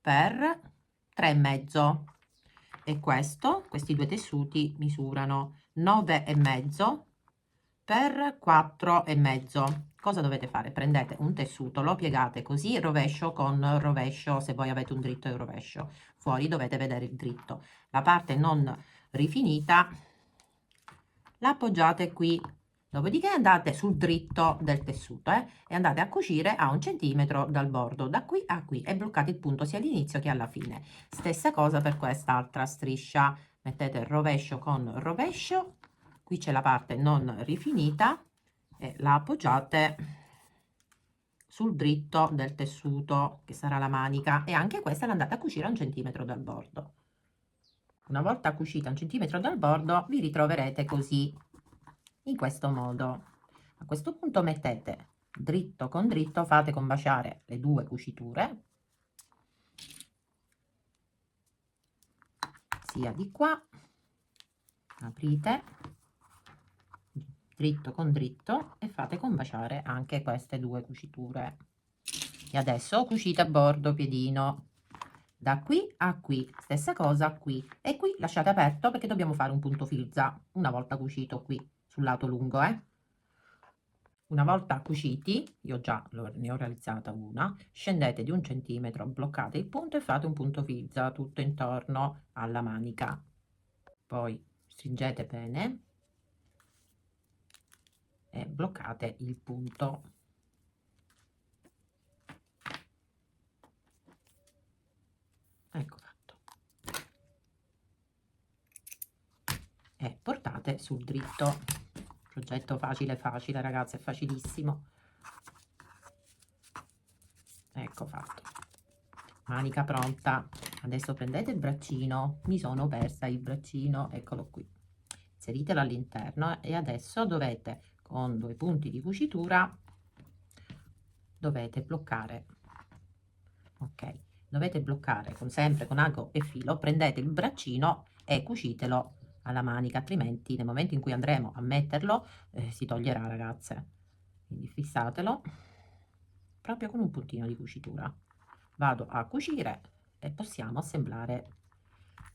per 3,5 e questi due tessuti misurano 9,5 per 4,5. Cosa dovete fare? Prendete un tessuto, lo piegate così, rovescio con rovescio, se voi avete un dritto e un rovescio. Fuori dovete vedere il dritto. La parte non rifinita la appoggiate qui. Dopodiché andate sul dritto del tessuto e andate a cucire a 1 centimetro dal bordo, da qui a qui, e bloccate il punto sia all'inizio che alla fine. Stessa cosa per quest'altra striscia, mettete il rovescio con rovescio, qui c'è la parte non rifinita e la appoggiate sul dritto del tessuto che sarà la manica, e anche questa l'andate a cucire a 1 centimetro dal bordo. Una volta cucita a 1 centimetro dal bordo vi ritroverete così, in questo modo. A questo punto mettete dritto con dritto, fate combaciare le 2 cuciture, sia di qua, aprite dritto con dritto e fate combaciare anche queste 2 cuciture. E adesso cucite a bordo piedino, da qui a qui, stessa cosa qui, e qui lasciate aperto perché dobbiamo fare un punto filza una volta cucito qui sul lato lungo. Una volta cuciti, io già ne ho realizzata una, scendete di 1 centimetro, bloccate il punto e fate un punto filza tutto intorno alla manica. Poi stringete bene e bloccate il punto. Ecco fatto. E portate sul dritto. Progetto facile facile ragazzi, è facilissimo. Ecco fatto. Manica pronta. Adesso prendete il braccino, mi sono persa il braccino, eccolo qui, inseritelo all'interno e adesso dovete, con 2 punti di cucitura, dovete bloccare, ok, dovete bloccare sempre con ago e filo, prendete il braccino e cucitelo alla manica, altrimenti nel momento in cui andremo a metterlo si toglierà ragazze, quindi fissatelo proprio con un puntino di cucitura. Vado a cucire e possiamo assemblare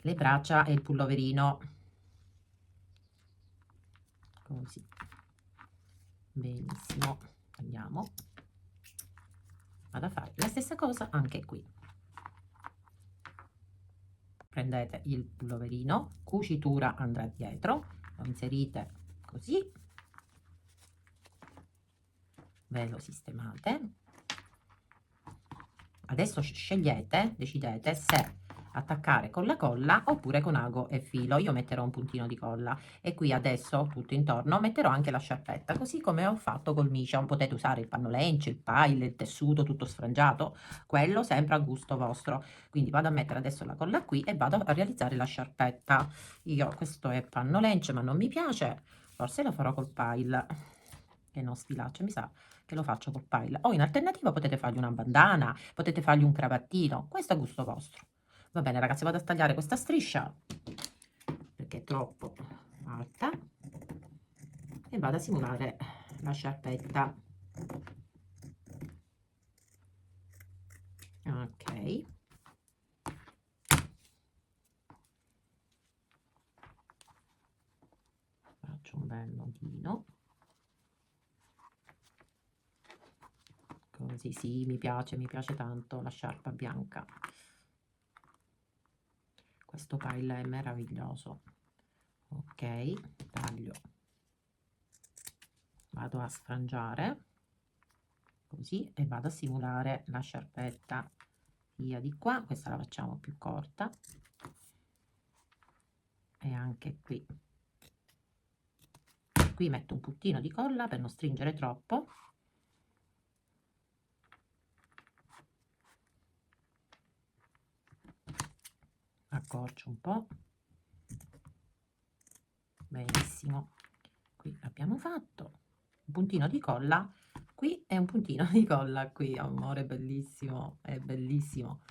le braccia e il pulloverino così. Benissimo, andiamo, vado a fare la stessa cosa anche qui. Prendete il pulloverino, cucitura andrà dietro, lo inserite così, ve lo sistemate. Adesso scegliete, decidete se attaccare con la colla oppure con ago e filo. Io metterò un puntino di colla e qui adesso tutto intorno metterò anche la sciarpetta, così come ho fatto col micio. Potete usare il pannolencio, il pile, il tessuto tutto sfrangiato, quello sempre a gusto vostro. Quindi vado a mettere adesso la colla qui e vado a realizzare la sciarpetta. Io questo è pannolencio ma non mi piace, forse lo farò col pile, che non sfilaccio, mi sa che lo faccio col pile, o in alternativa potete fargli una bandana, potete fargli un cravattino, questo è a gusto vostro. Va bene ragazzi, vado a tagliare questa striscia perché è troppo alta e vado a simulare la sciarpetta. Ok, faccio un bel nodino così. Sì, mi piace tanto la sciarpa bianca, questo pile è meraviglioso. Ok, taglio, vado a sfrangiare così e vado a simulare la sciarpetta. Via di qua, questa la facciamo più corta e anche qui metto un puntino di colla per non stringere troppo. Accorcio un po', benissimo, qui l'abbiamo fatto, un puntino di colla qui e un puntino di colla qui, amore, bellissimo, è bellissimo.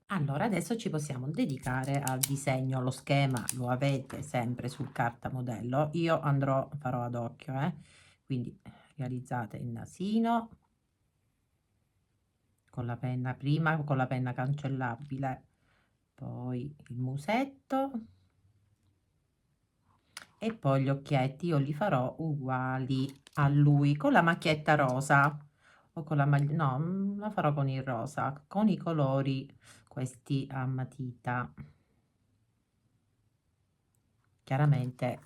Allora, adesso ci possiamo dedicare al disegno. Lo schema lo avete sempre sul cartamodello. Io farò ad occhio, quindi realizzate il nasino con la penna, prima con la penna cancellabile, poi il musetto e poi gli occhietti. Io li farò uguali a lui con la macchietta rosa o con la maglia, no, la farò con il rosa, con i colori questi a matita. Chiaramente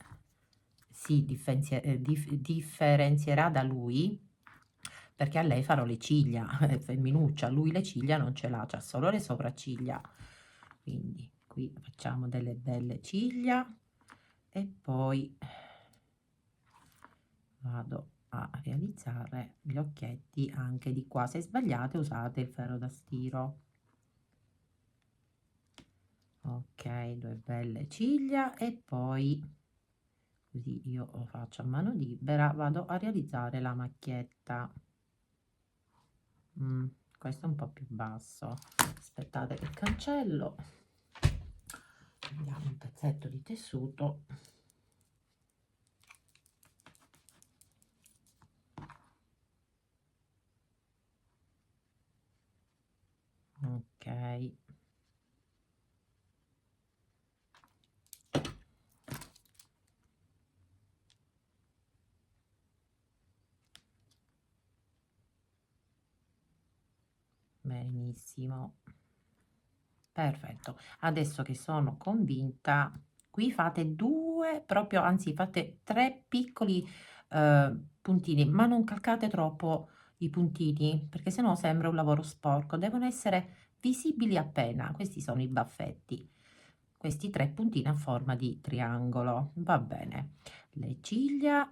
si differenzierà da lui perché a lei farò le ciglia, è femminuccia, lui le ciglia non ce l'ha, c'ha solo le sopracciglia. Quindi qui facciamo delle belle ciglia e poi vado a realizzare gli occhietti anche di qua. Se sbagliate usate il ferro da stiro. Ok, due belle ciglia e poi così io lo faccio a mano libera, vado a realizzare la macchietta. Questo è un po' più basso, aspettate che cancello, prendiamo un pezzetto di tessuto. Ok, benissimo, perfetto. Adesso che sono convinta, qui fate due, proprio anzi fate tre piccoli puntini, ma non calcate troppo i puntini perché sennò sembra un lavoro sporco, devono essere visibili appena. Questi sono i baffetti, questi tre puntini a forma di triangolo. Va bene, le ciglia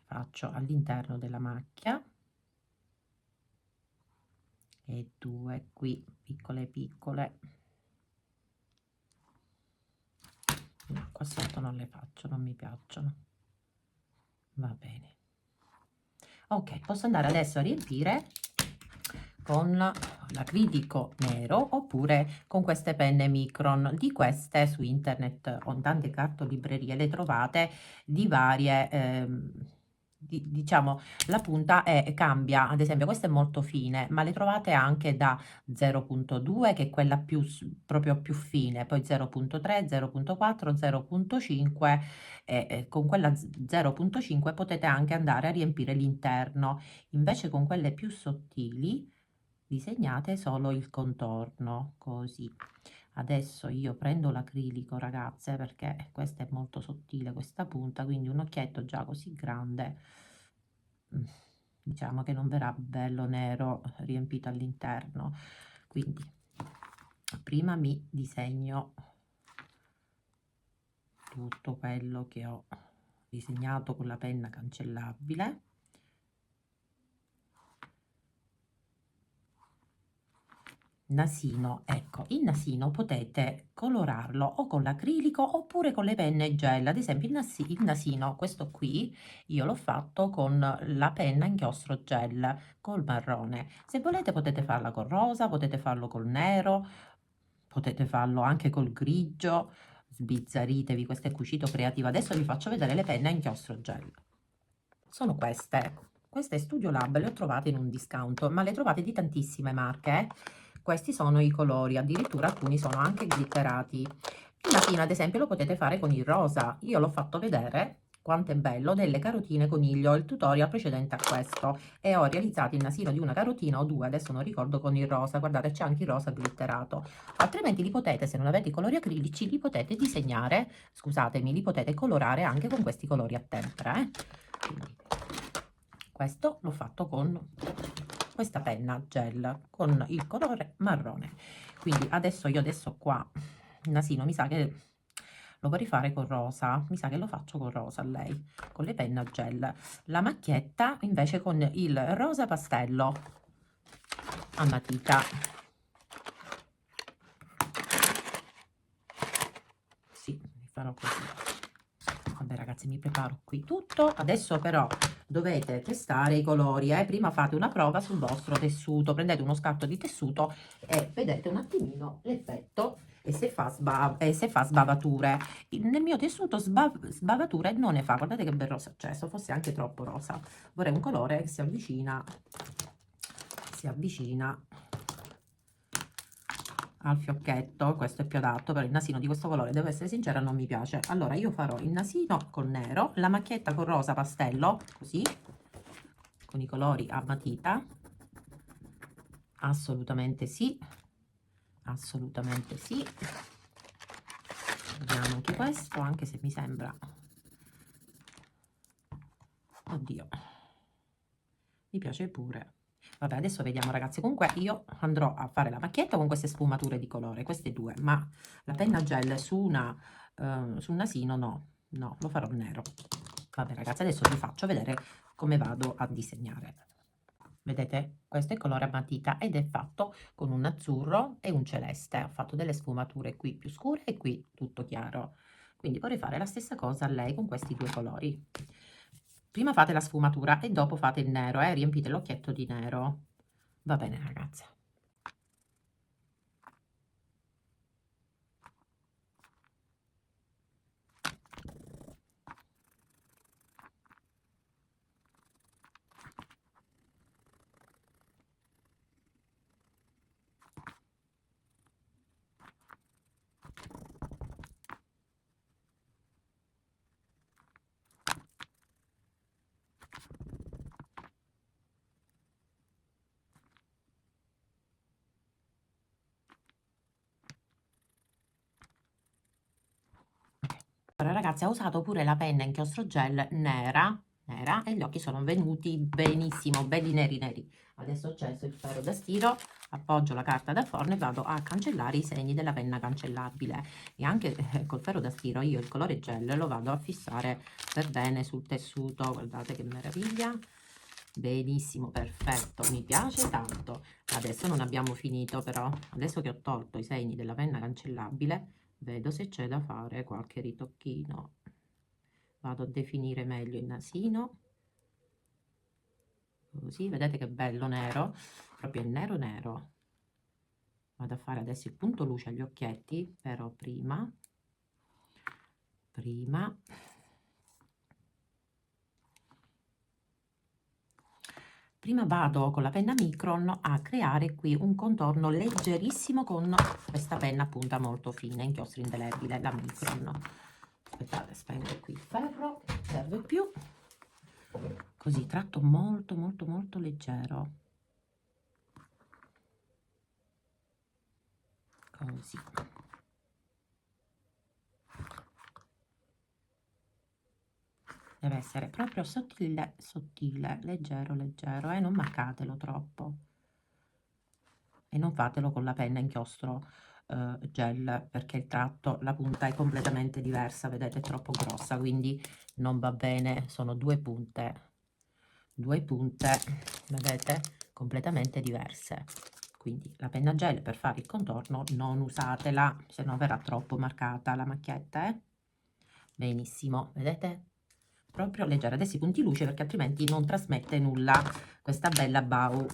faccio all'interno della macchia e due qui piccole piccole. No, qua sotto non le faccio, non mi piacciono. Va bene. Ok, posso andare adesso a riempire con l'acrilico nero oppure con queste penne Micron. Di queste su internet o in tante cartolibrerie le trovate di varie, diciamo, la punta cambia, ad esempio questa è molto fine, ma le trovate anche da 0.2 che è quella più proprio più fine, poi 0.3, 0.4, 0.5 e con quella 0.5 potete anche andare a riempire l'interno. Invece con quelle più sottili disegnate solo il contorno, così. Adesso io prendo l'acrilico, ragazze, perché questa è molto sottile questa punta, quindi un occhietto già così grande, diciamo che non verrà bello nero riempito all'interno. Quindi prima mi disegno tutto quello che ho disegnato con la penna cancellabile. Nasino, ecco, il nasino potete colorarlo o con l'acrilico oppure con le penne gel. Ad esempio il nasino, questo qui, io l'ho fatto con la penna inchiostro gel, col marrone. Se volete potete farla col rosa, potete farlo col nero, potete farlo anche col grigio, sbizzarritevi, questo è cucito creativo. Adesso vi faccio vedere le penne a inchiostro gel. Sono queste Studio Lab le ho trovate in un discount, ma le trovate di tantissime marche. Questi sono i colori, addirittura alcuni sono anche glitterati. Il nasino ad esempio lo potete fare con il rosa, io l'ho fatto vedere quanto è bello, delle carotine coniglio, il tutorial precedente a questo, e ho realizzato il nasino di una carotina o due, adesso non ricordo, con il rosa. Guardate, c'è anche il rosa glitterato. Altrimenti li potete, se non avete i colori acrilici, li potete disegnare, scusatemi, li potete colorare anche con questi colori a tempera, Quindi, questo l'ho fatto con questa penna gel con il colore marrone. Quindi adesso io qua il nasino mi sa che lo vorrei fare con rosa, mi sa che lo faccio con rosa a lei, con le penna gel. La macchietta invece con il rosa pastello a matita. Sì, farò così. Vabbè ragazzi, mi preparo qui tutto. Adesso però dovete testare i colori, prima fate una prova sul vostro tessuto, prendete uno scatto di tessuto e vedete un attimino l'effetto e se fa sbavature. Nel mio tessuto sbavature non ne fa. Guardate che bel rosa, cioè se fosse anche troppo rosa, vorrei un colore che si avvicina al fiocchetto. Questo è più adatto, però il nasino di questo colore, devo essere sincera, non mi piace. Allora io farò il nasino col nero, la macchietta con rosa pastello, così, con i colori a matita. Assolutamente sì, assolutamente sì. Vediamo anche questo, anche se mi sembra, oddio, mi piace pure. Vabbè, adesso vediamo ragazzi. Comunque io andrò a fare la macchietta con queste sfumature di colore, queste due, ma la penna gel su un nasino no, lo farò nero. Vabbè ragazzi, adesso vi faccio vedere come vado a disegnare. Vedete? Questo è il colore a matita ed è fatto con un azzurro e un celeste. Ho fatto delle sfumature qui più scure e qui tutto chiaro. Quindi vorrei fare la stessa cosa a lei con questi due colori. Prima fate la sfumatura e dopo fate il nero, riempite l'occhietto di nero. Va bene ragazze. Allora ragazzi, ho usato pure la penna inchiostro gel nera e gli occhi sono venuti benissimo, belli neri neri. Adesso ho acceso il ferro da stiro, appoggio la carta da forno e vado a cancellare i segni della penna cancellabile. E anche col ferro da stiro io il colore gel lo vado a fissare per bene sul tessuto. Guardate che meraviglia, benissimo, perfetto, mi piace tanto. Adesso non abbiamo finito però, adesso che ho tolto i segni della penna cancellabile, vedo se c'è da fare qualche ritocchino. Vado a definire meglio il nasino, così, vedete che bello nero, proprio nero nero. Vado a fare adesso il punto luce agli occhietti, però prima vado con la penna Micron a creare qui un contorno leggerissimo con questa penna a punta molto fine, inchiostro indelebile, la Micron. Aspettate, spengo qui il ferro, che non serve più. Così, tratto molto molto molto leggero. Così. Deve essere proprio sottile, sottile, leggero, leggero, non marcatelo troppo. E non fatelo con la penna inchiostro gel, perché il tratto, la punta è completamente diversa, vedete, è troppo grossa, quindi non va bene. Sono due punte, vedete, completamente diverse. Quindi la penna gel per fare il contorno non usatela, se no verrà troppo marcata la macchietta, benissimo, vedete, proprio leggera. Adesso i punti luce, perché altrimenti non trasmette nulla questa bella bau.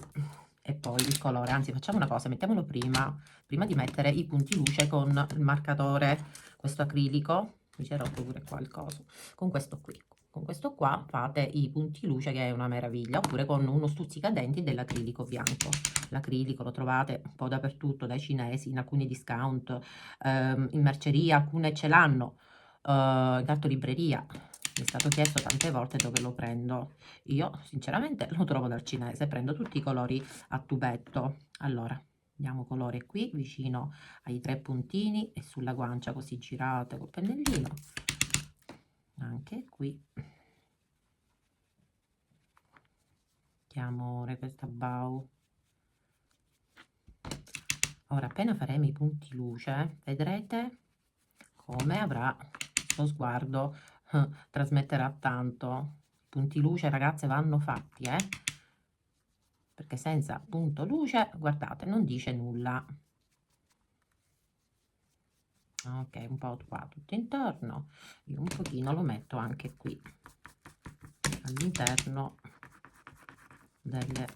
E poi il colore, anzi facciamo una cosa, mettiamolo prima di mettere i punti luce con il marcatore, questo acrilico. Mi si è rotto pure qua il coso. Con questo qui, con questo qua fate i punti luce, che è una meraviglia, oppure con uno stuzzicadenti dell'acrilico bianco. L'acrilico lo trovate un po' dappertutto, dai cinesi, in alcuni discount, in merceria, alcune ce l'hanno, in cartolibreria. Mi è stato chiesto tante volte dove lo prendo. Io sinceramente lo trovo dal cinese, prendo tutti i colori a tubetto. Allora, diamo colore qui vicino ai tre puntini e sulla guancia, così girate col pennellino, anche qui. Che amore questa bau. Ora appena faremo i punti luce vedrete come avrà lo sguardo, trasmetterà tanto. Punti luce ragazze vanno fatti, perché senza punto luce, guardate, non dice nulla. Ok, un po' qua tutto intorno. Io un pochino lo metto anche qui all'interno delle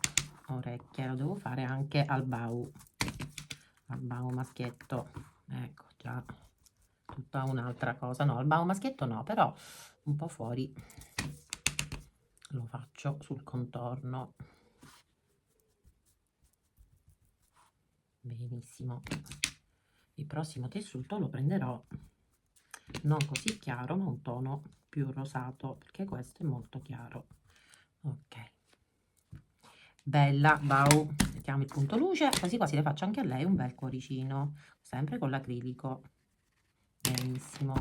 orecchie. Lo devo fare anche al bau maschietto. Ecco, già tutta un'altra cosa. No, al bau maschietto no, però un po' fuori lo faccio sul contorno. Benissimo. Il prossimo tessuto lo prenderò non così chiaro, ma un tono più rosato, perché questo è molto chiaro. Ok, bella bau. Mettiamo il punto luce, così quasi le faccio anche a lei un bel cuoricino, sempre con l'acrilico. Benissimo.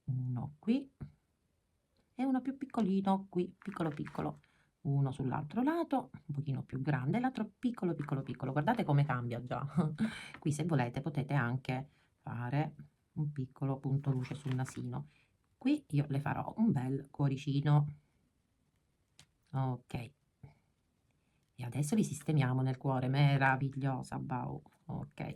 Uno qui e uno più piccolino qui, piccolo piccolo, uno sull'altro lato, un pochino più grande, l'altro piccolo piccolo piccolo. Guardate come cambia già. Qui se volete potete anche fare un piccolo punto luce sul nasino. Qui io le farò un bel cuoricino. Ok, e adesso li sistemiamo nel cuore. Meravigliosa bau. Ok,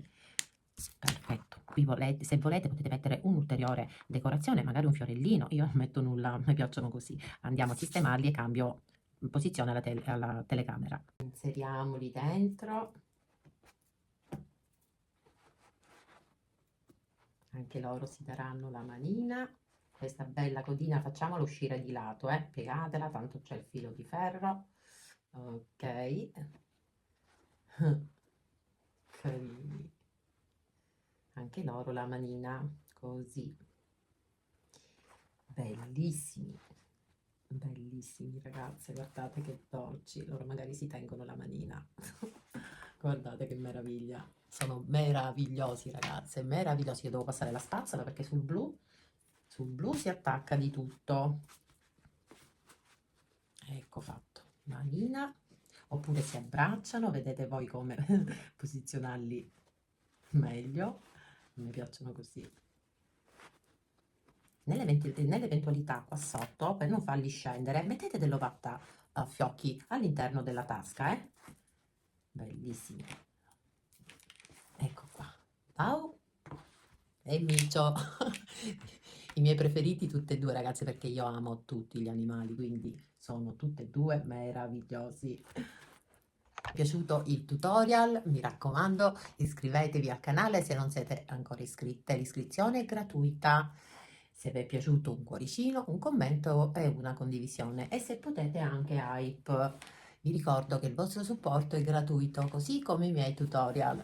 perfetto. Qui volete, se volete potete mettere un'ulteriore decorazione, magari un fiorellino. Io non metto nulla, mi piacciono così. Andiamo a sistemarli e cambio posizione alla telecamera. Inseriamoli dentro. Anche loro si daranno la manina. Questa bella codina facciamola uscire di lato, piegatela, tanto c'è il filo di ferro. Ok. Carini. Anche loro la manina, così. Bellissimi. Bellissimi ragazze, guardate che dolci. Loro magari si tengono la manina. Guardate che meraviglia. Sono meravigliosi ragazze, meravigliosi. Io devo passare la spazzola perché sul blu si attacca di tutto. Ecco fatto. Manina. Oppure si abbracciano, vedete voi come posizionarli meglio. Mi piacciono così. Nell'eventualità qua sotto, per non farli scendere, mettete dell'ovatta a fiocchi all'interno della tasca, bellissimi. Ecco qua, Pau e Micio. I miei preferiti tutti e due, ragazze, perché io amo tutti gli animali, quindi sono tutti e due meravigliosi. Vi è piaciuto il tutorial? Mi raccomando, iscrivetevi al canale se non siete ancora iscritte, l'iscrizione è gratuita. Se vi è piaciuto, un cuoricino, un commento e una condivisione, e se potete anche hype. Vi ricordo che il vostro supporto è gratuito, così come i miei tutorial.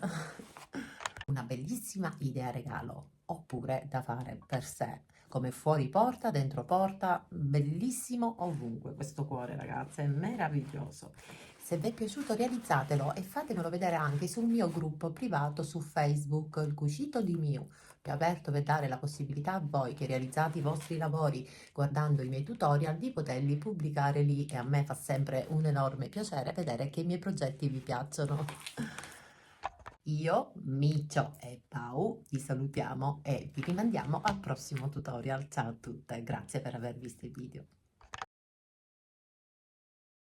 Una bellissima idea regalo, oppure da fare per sé, come fuori porta, dentro porta, bellissimo ovunque questo cuore, ragazze, è meraviglioso. Se vi è piaciuto realizzatelo e fatemelo vedere anche sul mio gruppo privato su Facebook, il Cucito di Miu, che ho aperto per dare la possibilità a voi che realizzate i vostri lavori guardando i miei tutorial di poterli pubblicare lì, e a me fa sempre un enorme piacere vedere che i miei progetti vi piacciono. Io, Micio e Pau vi salutiamo e vi rimandiamo al prossimo tutorial. Ciao a tutte, grazie per aver visto il video.